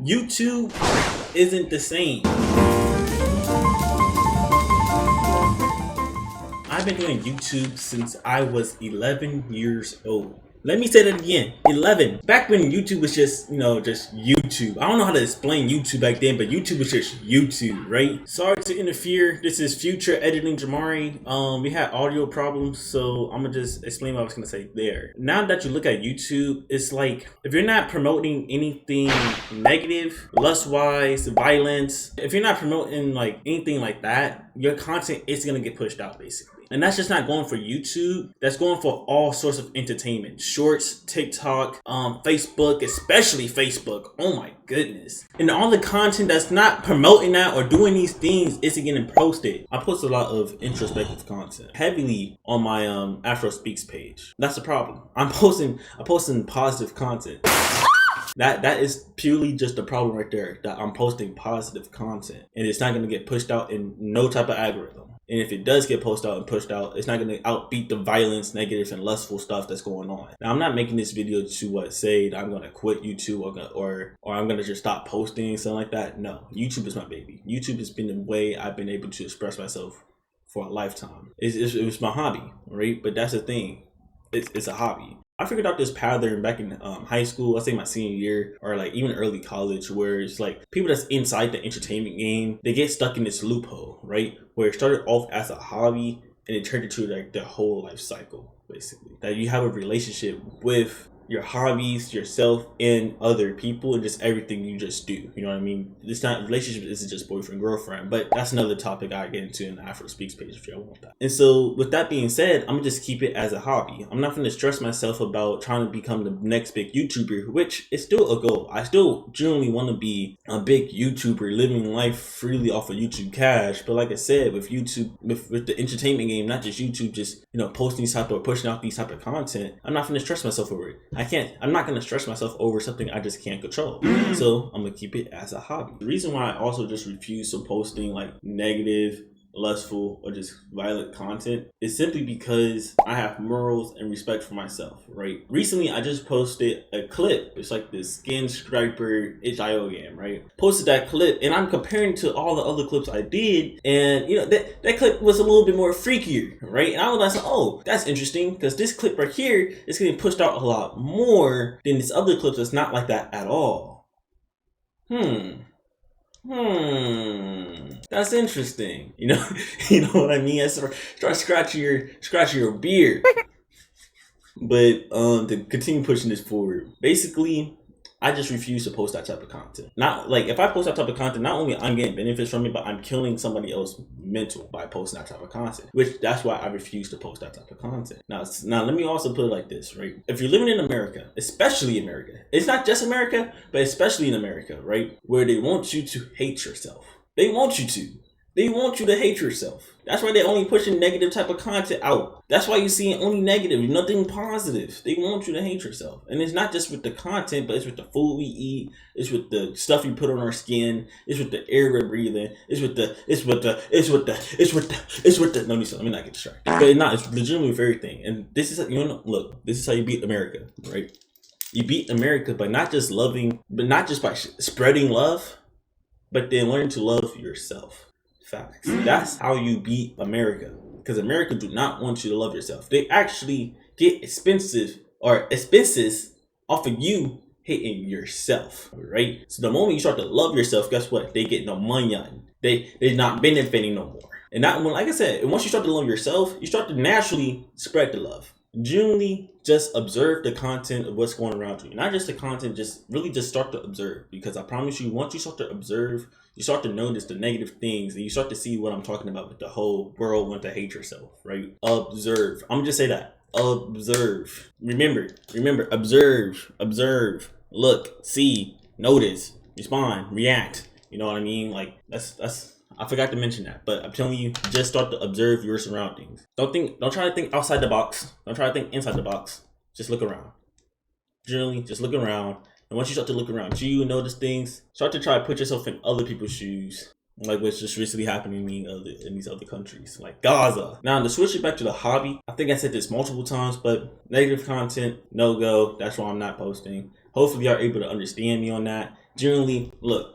YouTube isn't the same. I've been doing YouTube since I was 11 years old. Let me say that again, 11. Back when YouTube was just, just YouTube. I don't know how to explain YouTube back then, but YouTube was just YouTube, right? Sorry to interfere. This is Future Editing Jamari. We had audio problems, so I'm gonna just explain what I was gonna say there. Now that you look at YouTube, it's like, if you're not promoting anything negative, lust-wise, violence, if you're not promoting like anything like that, your content is gonna get pushed out basically. And that's just not going for YouTube. That's going for all sorts of entertainment. Shorts, TikTok, Facebook, especially Facebook. Oh my goodness. And all the content that's not promoting that or doing these things isn't getting posted. I post a lot of introspective content heavily on my Afro Speaks page. That's the problem. I'm posting positive content. That is purely just the problem right there, that I'm posting positive content and it's not going to get pushed out in no type of algorithm. And if it does get posted out and pushed out, it's not going to outbeat the violence, negative, and lustful stuff that's going on. Now, I'm not making this video to say that I'm going to quit YouTube or I'm going to just stop posting, something like that. No, YouTube is my baby. YouTube has been the way I've been able to express myself for a lifetime. It was my hobby, right? But that's the thing. It's a hobby. I figured out this pattern back in high school, I say my senior year, or like even early college, where it's like people that's inside the entertainment game, they get stuck in this loophole, right? Where it started off as a hobby and it turned into like their whole life cycle, basically. That you have a relationship with your hobbies, yourself, and other people, and just everything you just do. You know what I mean? It's not, relationship isn't just boyfriend, girlfriend, but that's another topic I get into in the Afro Speaks page if y'all want that. And so with that being said, I'm gonna just keep it as a hobby. I'm not gonna stress myself about trying to become the next big YouTuber, which is still a goal. I still genuinely want to be a big YouTuber, living life freely off of YouTube cash. But like I said, with YouTube, with the entertainment game, not just YouTube, just, posting these type or pushing out these type of content, I'm not gonna stress myself over it. I'm not going to stress myself over something I just can't control. So I'm going to keep it as a hobby. The reason why I also just refuse to posting like negative, lustful, or just violent content is simply because I have morals and respect for myself, right? Recently, I just posted a clip. It's like this Skin Scraper HIO game, right? Posted that clip and I'm comparing to all the other clips I did, and that clip was a little bit more freakier, right? And I was like, oh, that's interesting, because this clip right here is getting pushed out a lot more than this other clip that's not like that at all. That's interesting. You know what I mean? I start scratching your beard. But to continue pushing this forward, basically, I just refuse to post that type of content. Not like, if I post that type of content, not only I'm getting benefits from it, but I'm killing somebody else's mental by posting that type of content. Which, that's why I refuse to post that type of content. Now let me also put it like this, right? If you're living in America, especially America, it's not just America, but especially in America, right? Where they want you to hate yourself. They want you to. They want you to hate yourself. That's why they're only pushing negative type of content out. That's why you're seeing only negative, nothing positive. They want you to hate yourself. And it's not just with the content, but it's with the food we eat. It's with the stuff we put on our skin. It's with the air we're breathing. It's with the, let me not get distracted. But it's legitimately with everything. And this is, look, this is how you beat America, right? You beat America by not just by spreading love, but then learn to love yourself. Facts. That's how you beat America, because America do not want you to love yourself. They actually get expenses off of you hating yourself, right? So the moment you start to love yourself, guess what? They get no money on you. They're not benefiting no more. And that one, like I said, once you start to love yourself, you start to naturally spread the love. Genuinely just observe the content of what's going around you. Not just the content, just really just start to observe. Because I promise you, once you start to observe, you start to notice the negative things, and you start to see what I'm talking about with the whole world want to hate yourself, right? Observe. I'm just say that. Observe. Remember, observe, look, see, notice, respond, react. You know what I mean? Like that's I forgot to mention that, but I'm telling you, just start to observe your surroundings. Don't try to think outside the box. Don't try to think inside the box. Just look around. Generally, just look around. And once you start to look around you and notice things, start to try to put yourself in other people's shoes. Like what's just recently happening in these other countries, like Gaza. Now, to switch it back to the hobby, I think I said this multiple times, but negative content, no go. That's why I'm not posting. Hopefully y'all are able to understand me on that. Generally, look,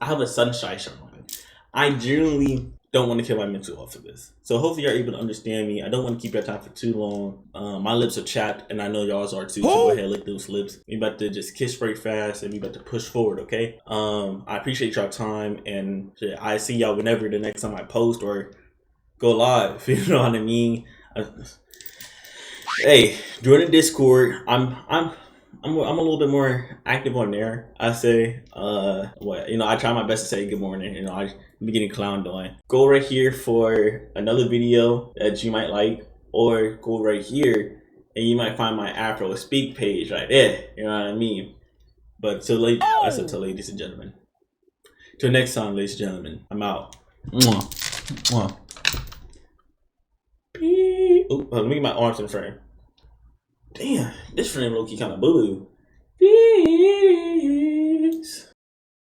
I have a sunshine shirt on. I generally don't want to kill my mental off of this. So hopefully you're able to understand me. I don't want to keep your time for too long. My lips are chapped, and I know y'all's are too. So go ahead, lick those lips. We about to just kiss very fast, and we about to push forward, okay? I appreciate y'all time, and shit, I see y'all whenever the next time I post or go live. You know what I mean? Hey, join the Discord. I'm a little bit more active on there. I say, I try my best to say good morning. You know, I be getting clowned on. Go right here for another video that you might like, or go right here and you might find my Afro Speak page right there. You know what I mean? But I said to ladies and gentlemen. Till next time, ladies and gentlemen. I'm out. Mwah. Mwah. Oh, let me get my arms in frame. Damn, this frame low key kind of boo. Peace.